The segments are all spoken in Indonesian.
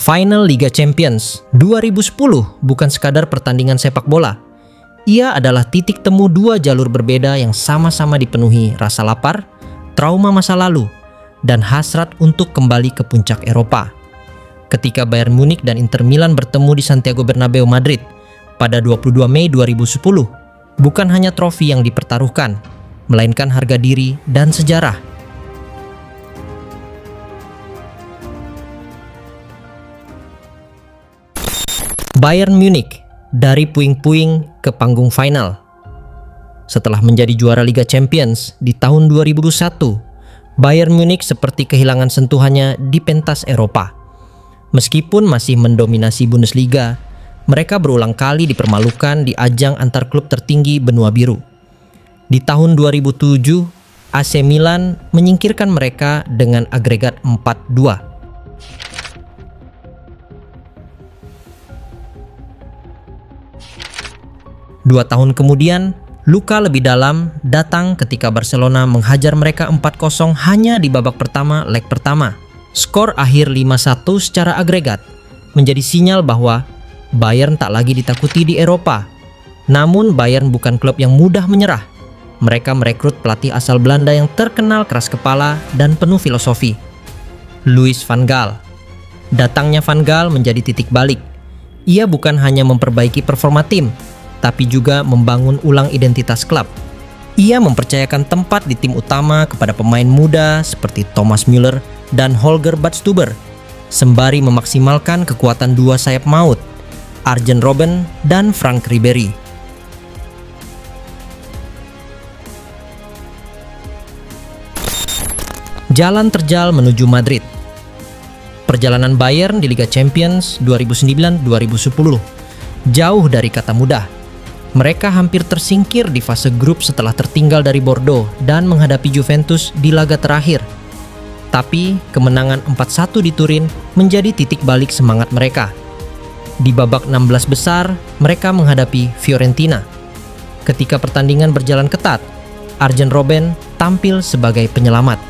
Final Liga Champions 2010 bukan sekadar pertandingan sepak bola. Ia adalah titik temu dua jalur berbeda yang sama-sama dipenuhi rasa lapar, trauma masa lalu, dan hasrat untuk kembali ke puncak Eropa. Ketika Bayern Munich dan Inter Milan bertemu di Santiago Bernabeu, Madrid pada 22 Mei 2010, bukan hanya trofi yang dipertaruhkan, melainkan harga diri dan sejarah. Bayern Munich dari puing-puing ke panggung final. Setelah menjadi juara Liga Champions di tahun 2001, Bayern Munich seperti kehilangan sentuhannya di pentas Eropa. Meskipun masih mendominasi Bundesliga, mereka berulang kali dipermalukan di ajang antar klub tertinggi benua biru. Di tahun 2007, AC Milan menyingkirkan mereka dengan agregat 4-2. Dua tahun kemudian, luka lebih dalam datang ketika Barcelona menghajar mereka 4-0 hanya di babak pertama leg pertama. Skor akhir 5-1 secara agregat menjadi sinyal bahwa Bayern tak lagi ditakuti di Eropa. Namun Bayern bukan klub yang mudah menyerah. Mereka merekrut pelatih asal Belanda yang terkenal keras kepala dan penuh filosofi, Louis van Gaal. Datangnya Van Gaal menjadi titik balik. Ia bukan hanya memperbaiki performa tim, tapi juga membangun ulang identitas klub. Ia mempercayakan tempat di tim utama kepada pemain muda seperti Thomas Müller dan Holger Badstuber, sembari memaksimalkan kekuatan dua sayap maut, Arjen Robben dan Frank Ribery. Jalan terjal menuju Madrid. Perjalanan Bayern di Liga Champions 2009-2010 jauh dari kata mudah. Mereka hampir tersingkir di fase grup setelah tertinggal dari Bordeaux dan menghadapi Juventus di laga terakhir. Tapi kemenangan 4-1 di Turin menjadi titik balik semangat mereka. Di babak 16 besar, mereka menghadapi Fiorentina. Ketika pertandingan berjalan ketat, Arjen Robben tampil sebagai penyelamat.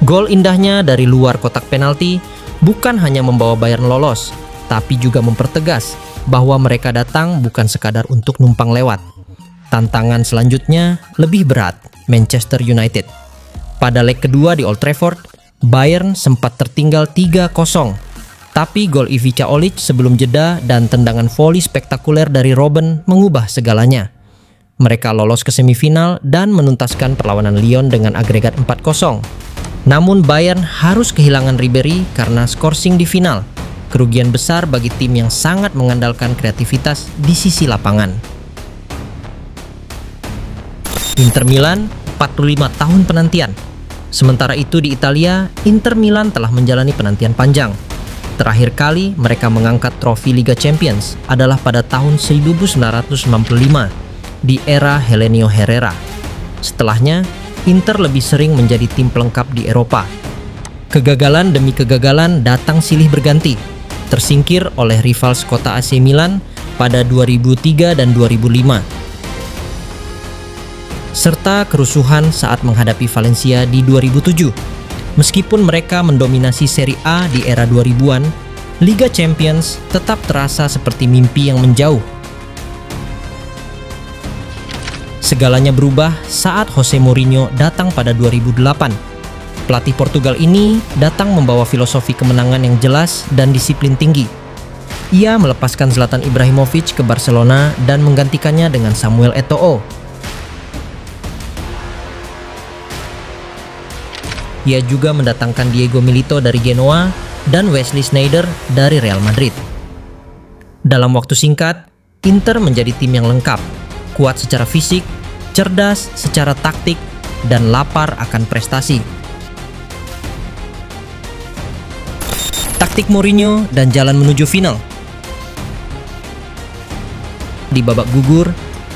Gol indahnya dari luar kotak penalti bukan hanya membawa Bayern lolos, tapi juga mempertegas bahwa mereka datang bukan sekadar untuk numpang lewat. Tantangan selanjutnya lebih berat, Manchester United. Pada leg kedua di Old Trafford, Bayern sempat tertinggal 3-0. Tapi gol Ivica Olic sebelum jeda dan tendangan voli spektakuler dari Robben mengubah segalanya. Mereka lolos ke semifinal dan menuntaskan perlawanan Lyon dengan agregat 4-0. Namun Bayern harus kehilangan Ribery karena skorsing di final. Kerugian besar bagi tim yang sangat mengandalkan kreativitas di sisi lapangan. Inter Milan 45 tahun penantian. Sementara itu di Italia, Inter Milan telah menjalani penantian panjang. Terakhir kali mereka mengangkat trofi Liga Champions adalah pada tahun 1995 di era Helenio Herrera. Setelahnya, Inter lebih sering menjadi tim pelengkap di Eropa. Kegagalan demi kegagalan datang silih berganti. Tersingkir oleh rival sekota AC Milan pada 2003 dan 2005. Serta kerusuhan saat menghadapi Valencia di 2007. Meskipun mereka mendominasi Serie A di era 2000-an, Liga Champions tetap terasa seperti mimpi yang menjauh. Segalanya berubah saat Jose Mourinho datang pada 2008. Pelatih Portugal ini datang membawa filosofi kemenangan yang jelas dan disiplin tinggi. Ia melepaskan Zlatan Ibrahimovic ke Barcelona dan menggantikannya dengan Samuel Eto'o. Ia juga mendatangkan Diego Milito dari Genoa dan Wesley Sneijder dari Real Madrid. Dalam waktu singkat, Inter menjadi tim yang lengkap, kuat secara fisik, cerdas secara taktik, dan lapar akan prestasi. Taktik Mourinho dan jalan menuju final. Di babak gugur,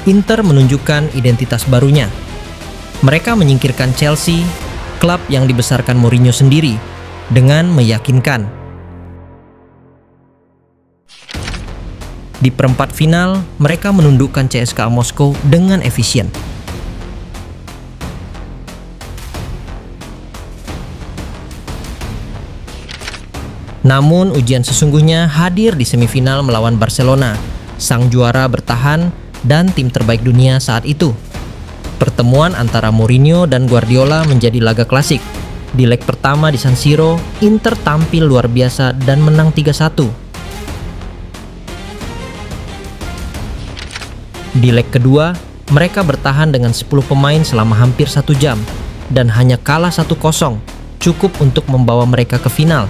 Inter menunjukkan identitas barunya. Mereka menyingkirkan Chelsea, klub yang dibesarkan Mourinho sendiri, dengan meyakinkan. Di perempat final, mereka menundukkan CSKA Moskow dengan efisien. Namun ujian sesungguhnya hadir di semifinal melawan Barcelona, sang juara bertahan dan tim terbaik dunia saat itu. Pertemuan antara Mourinho dan Guardiola menjadi laga klasik. Di leg pertama di San Siro, Inter tampil luar biasa dan menang 3-1. Di leg kedua, mereka bertahan dengan 10 pemain selama hampir 1 jam dan hanya kalah 1-0, cukup untuk membawa mereka ke final.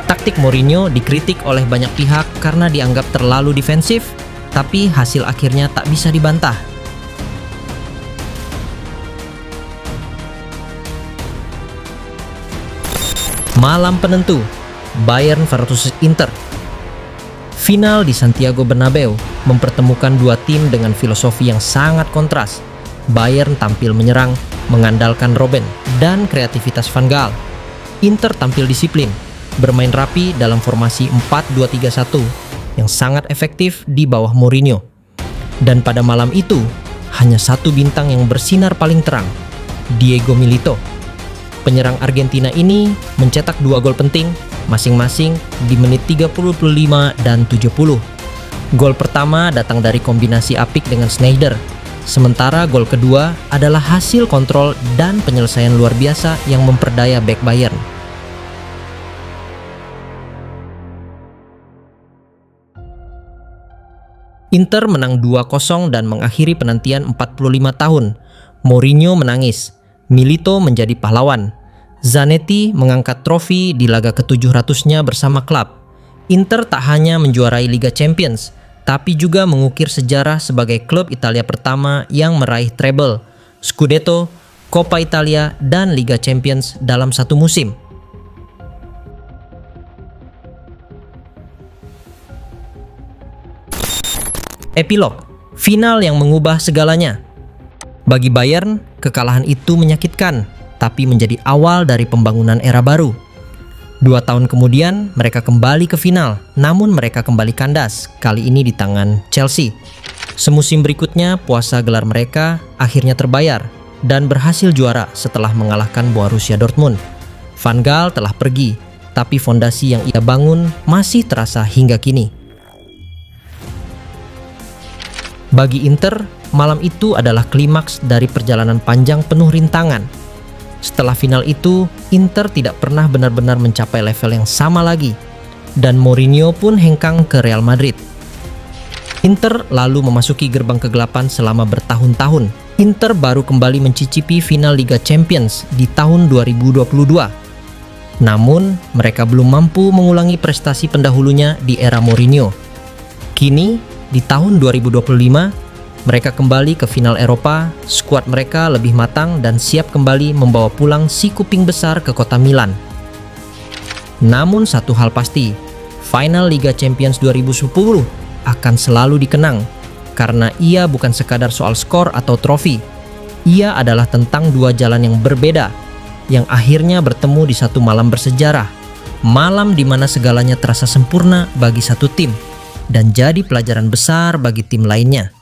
Taktik Mourinho dikritik oleh banyak pihak karena dianggap terlalu defensif, tapi hasil akhirnya tak bisa dibantah. Malam penentu, Bayern versus Inter. Final di Santiago Bernabeu mempertemukan dua tim dengan filosofi yang sangat kontras. Bayern tampil menyerang, mengandalkan Robben dan kreativitas Van Gaal. Inter tampil disiplin, bermain rapi dalam formasi 4-2-3-1 yang sangat efektif di bawah Mourinho. Dan pada malam itu, hanya satu bintang yang bersinar paling terang, Diego Milito. Penyerang Argentina ini mencetak 2 gol penting, masing-masing di menit 35 dan 70. Gol pertama datang dari kombinasi apik dengan Sneijder, sementara gol kedua adalah hasil kontrol dan penyelesaian luar biasa yang memperdaya bek Bayern. Inter menang 2-0 dan mengakhiri penantian 45 tahun. Mourinho menangis, Milito menjadi pahlawan. Zanetti mengangkat trofi di laga ke-700-nya bersama klub. Inter tak hanya menjuarai Liga Champions, tapi juga mengukir sejarah sebagai klub Italia pertama yang meraih treble, Scudetto, Coppa Italia, dan Liga Champions dalam satu musim. Epilog, final yang mengubah segalanya. Bagi Bayern, kekalahan itu menyakitkan, tapi menjadi awal dari pembangunan era baru. 2 tahun kemudian, mereka kembali ke final, namun mereka kembali kandas, kali ini di tangan Chelsea. Semusim berikutnya, puasa gelar mereka akhirnya terbayar, dan berhasil juara setelah mengalahkan Borussia Dortmund. Van Gaal telah pergi, tapi fondasi yang ia bangun masih terasa hingga kini. Bagi Inter, malam itu adalah klimaks dari perjalanan panjang penuh rintangan. Setelah final itu, Inter tidak pernah benar-benar mencapai level yang sama lagi, dan Mourinho pun hengkang ke Real Madrid. Inter lalu memasuki gerbang kegelapan selama bertahun-tahun. Inter baru kembali mencicipi final Liga Champions di tahun 2022. Namun, mereka belum mampu mengulangi prestasi pendahulunya di era Mourinho. Kini, di tahun 2025, mereka kembali ke final Eropa, skuad mereka lebih matang dan siap kembali membawa pulang si kuping besar ke kota Milan. Namun satu hal pasti, final Liga Champions 2010 akan selalu dikenang, karena ia bukan sekadar soal skor atau trofi. Ia adalah tentang 2 jalan yang berbeda, yang akhirnya bertemu di satu malam bersejarah. Malam di mana segalanya terasa sempurna bagi satu tim, dan jadi pelajaran besar bagi tim lainnya.